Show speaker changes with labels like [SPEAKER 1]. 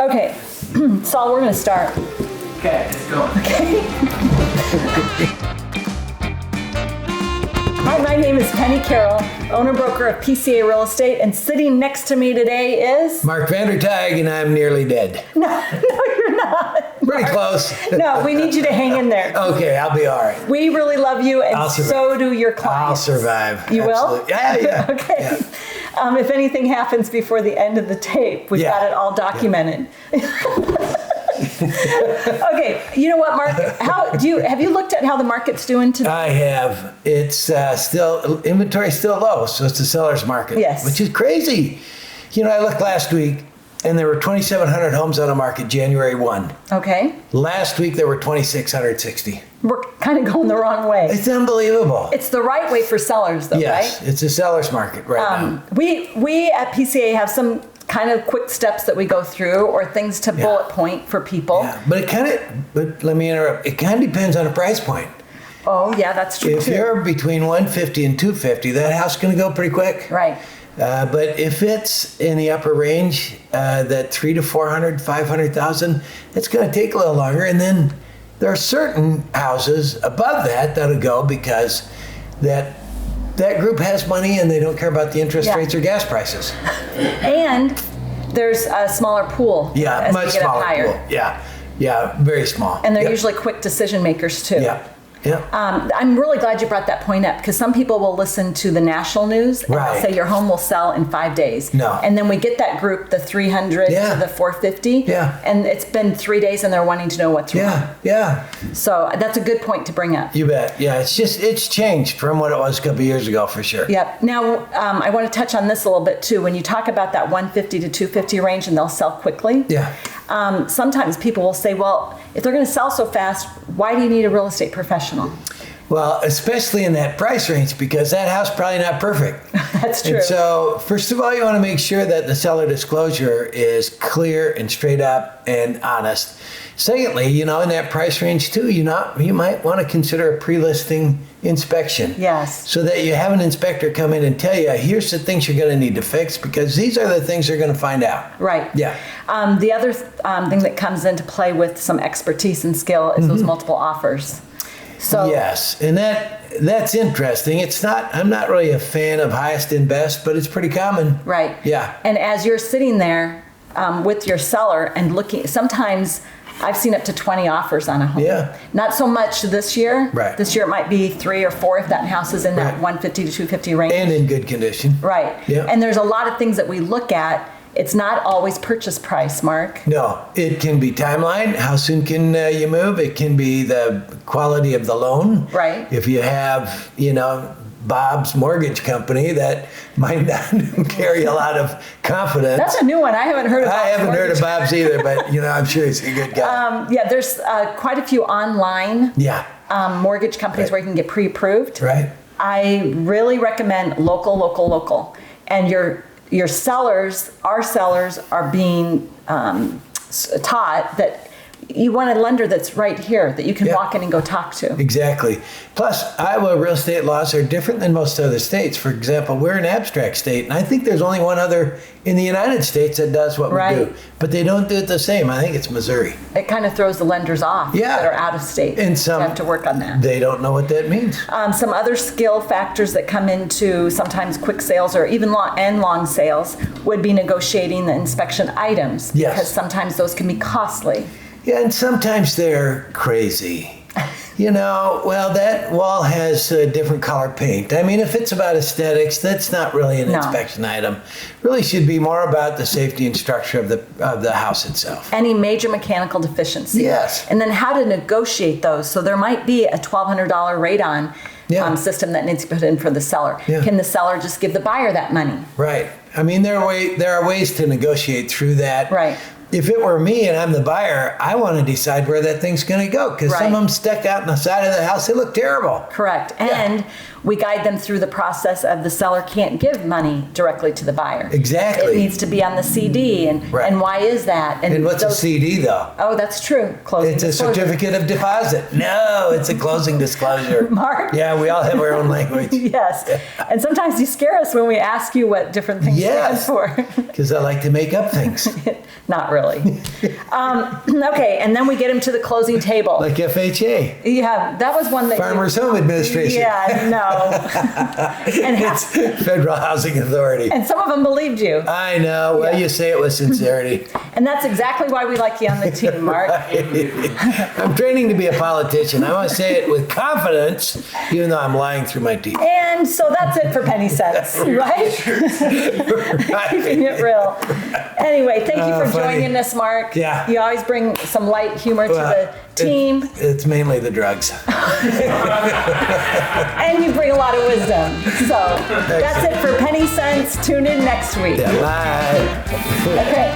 [SPEAKER 1] Okay, Saul, we're going to start.
[SPEAKER 2] Okay, let's go.
[SPEAKER 1] Okay. Hi, my name is Pennie Carroll, owner-broker of PCA Real Estate, and sitting next to me today is...
[SPEAKER 2] Mark Vander, Tuig, and I'm nearly dead.
[SPEAKER 1] No, you're not.
[SPEAKER 2] Pretty close.
[SPEAKER 1] No, we need you to hang in there.
[SPEAKER 2] Okay, I'll be all right.
[SPEAKER 1] We really love you, and
[SPEAKER 2] I'll survive.
[SPEAKER 1] so do your clients.
[SPEAKER 2] I'll survive.
[SPEAKER 1] You
[SPEAKER 2] Absolutely.
[SPEAKER 1] will?
[SPEAKER 2] Yeah.
[SPEAKER 1] Okay.
[SPEAKER 2] Yeah.
[SPEAKER 1] If anything happens before the end of the tape, we've got it all documented. Okay, you know what, Mark? Have you looked at how the market's doing today?
[SPEAKER 2] I have. It's still, inventory's still low, so it's a seller's market.
[SPEAKER 1] Yes.
[SPEAKER 2] Which is crazy. You know, I looked last week, and there were 2,700 homes on the market January 1.
[SPEAKER 1] Okay.
[SPEAKER 2] Last week, there were 2,660.
[SPEAKER 1] We're kind of going the wrong way.
[SPEAKER 2] It's unbelievable.
[SPEAKER 1] It's the right way for sellers, though,
[SPEAKER 2] yes,
[SPEAKER 1] right?
[SPEAKER 2] it's a seller's market right now.
[SPEAKER 1] We at PCA have some kind of quick steps that we go through, or things to bullet point for people.
[SPEAKER 2] Yeah, but let me interrupt. It kind of depends on the price point.
[SPEAKER 1] Oh, yeah, that's true.
[SPEAKER 2] If you're between 150 and 250, that house is going to go pretty quick.
[SPEAKER 1] Right.
[SPEAKER 2] But if it's in the upper range, that 300 to 400, 500,000, it's going to take a little longer. And then there are certain houses above that that'll go because that group has money and they don't care about the interest rates or gas prices.
[SPEAKER 1] And there's a smaller pool.
[SPEAKER 2] Yeah,
[SPEAKER 1] as
[SPEAKER 2] much
[SPEAKER 1] we get
[SPEAKER 2] smaller
[SPEAKER 1] up higher.
[SPEAKER 2] pool. Yeah, very small.
[SPEAKER 1] And they're usually quick decision makers too.
[SPEAKER 2] Yeah.
[SPEAKER 1] I'm really glad you brought that point up, because some people will listen to the national news and they'll say your home will sell in 5 days.
[SPEAKER 2] No.
[SPEAKER 1] And then we get that group, the 300 to the 450.
[SPEAKER 2] Yeah.
[SPEAKER 1] And it's been 3 days and they're wanting to know what's wrong.
[SPEAKER 2] Yeah.
[SPEAKER 1] So that's a good point to bring up.
[SPEAKER 2] You bet. Yeah, it's changed from what it was a couple years ago for sure.
[SPEAKER 1] Yep. Now, I want to touch on this a little bit too. When you talk about that 150 to 250 range and they'll sell quickly.
[SPEAKER 2] Yeah.
[SPEAKER 1] Sometimes people will say, well, if they're going to sell so fast, why do you need a real estate professional?
[SPEAKER 2] Well, especially in that price range, because that house is probably not perfect.
[SPEAKER 1] That's true.
[SPEAKER 2] And so, first of all, you want to make sure that the seller disclosure is clear and straight up and honest. Secondly, in that price range too, you might want to consider a pre-listing inspection.
[SPEAKER 1] Yes.
[SPEAKER 2] So that you have an inspector come in and tell you, here's the things you're going to need to fix, because these are the things they're going to find out.
[SPEAKER 1] Right.
[SPEAKER 2] Yeah.
[SPEAKER 1] The other thing that comes into play with some expertise and skill is those multiple offers. So
[SPEAKER 2] yes, and that's interesting. I'm not really a fan of highest and best, but it's pretty common.
[SPEAKER 1] Right.
[SPEAKER 2] Yeah.
[SPEAKER 1] And as you're sitting there with your seller and looking, sometimes I've seen up to 20 offers on a home.
[SPEAKER 2] Yeah.
[SPEAKER 1] Not so much this year.
[SPEAKER 2] Right.
[SPEAKER 1] This year it might be 3 or 4 if that house is in that 150 to 250 range.
[SPEAKER 2] And in good condition.
[SPEAKER 1] Right.
[SPEAKER 2] Yeah.
[SPEAKER 1] And there's a lot of things that we look at. It's not always purchase price, Mark.
[SPEAKER 2] No, it can be timeline. How soon can you move? It can be the quality of the loan.
[SPEAKER 1] Right.
[SPEAKER 2] If you have, Bob's mortgage company, that might not carry a lot of confidence.
[SPEAKER 1] That's a new one. I haven't heard of Bob's.
[SPEAKER 2] I haven't heard of Bob's either, but I'm sure he's a good guy.
[SPEAKER 1] There's quite a few online mortgage companies where you can get pre-approved.
[SPEAKER 2] Right.
[SPEAKER 1] I really recommend local. And your sellers, our sellers, are being taught that you want a lender that's right here that you can walk in and go talk to.
[SPEAKER 2] Exactly. Plus, Iowa real estate laws are different than most other states. For example, we're an abstract state, and I think there's only one other in the United States that does what we do. But they don't do it the same. I think it's Missouri.
[SPEAKER 1] It kind of throws the lenders off that are out of state.
[SPEAKER 2] And some
[SPEAKER 1] have to work on that.
[SPEAKER 2] They don't know what that means.
[SPEAKER 1] Some other skill factors that come into sometimes quick sales or even long sales would be negotiating the inspection items.
[SPEAKER 2] Yes.
[SPEAKER 1] Because sometimes those can be costly.
[SPEAKER 2] Yeah, and sometimes they're crazy. That wall has a different color paint. I mean, if it's about aesthetics, that's not really an inspection item. Really should be more about the safety and structure of the house itself.
[SPEAKER 1] Any major mechanical deficiency.
[SPEAKER 2] Yes.
[SPEAKER 1] And then how to negotiate those. So there might be a $1,200 radon system that needs to be put in for the seller. Yeah. Can the seller just give the buyer that money?
[SPEAKER 2] Right. I mean, there are ways to negotiate through that.
[SPEAKER 1] Right.
[SPEAKER 2] If it were me and I'm the buyer, I want to decide where that thing's going to go, because some of them stuck out on the side of the house. They look terrible.
[SPEAKER 1] Correct. And we guide them through the process of the seller can't give money directly to the buyer.
[SPEAKER 2] Exactly.
[SPEAKER 1] It needs to be on the CD, and why is that?
[SPEAKER 2] And what's a CD, though?
[SPEAKER 1] Oh, that's true. Closing
[SPEAKER 2] It's
[SPEAKER 1] disclosure.
[SPEAKER 2] a certificate of deposit. No, it's a closing disclosure.
[SPEAKER 1] Mark?
[SPEAKER 2] Yeah, we all have our own language.
[SPEAKER 1] Yes. And sometimes you scare us when we ask you what different things stand for.
[SPEAKER 2] Because I like to make up things.
[SPEAKER 1] Not really. really. Okay, and then we get him to the closing table.
[SPEAKER 2] Like FHA,
[SPEAKER 1] Yeah, that was one that
[SPEAKER 2] Farmers Home Administration.
[SPEAKER 1] Yeah, no. And
[SPEAKER 2] It's Federal Housing Authority.
[SPEAKER 1] and some of them believed you.
[SPEAKER 2] I know. Well,
[SPEAKER 1] Yeah.
[SPEAKER 2] you say it with sincerity.
[SPEAKER 1] And that's exactly why we like you on the team, Mark.
[SPEAKER 2] I'm training to be a politician. I want to say it with confidence, even though I'm lying through my teeth.
[SPEAKER 1] And so that's it for Pennie Sense, right? Keeping it real. Anyway, thank you for
[SPEAKER 2] Funny.
[SPEAKER 1] joining us, Mark.
[SPEAKER 2] Yeah.
[SPEAKER 1] You always bring some light humor to the team,
[SPEAKER 2] It's mainly the drugs.
[SPEAKER 1] and you bring a lot of wisdom. So that's it for Pennie Sense. Tune in next week.
[SPEAKER 2] Yeah, bye.
[SPEAKER 1] Okay.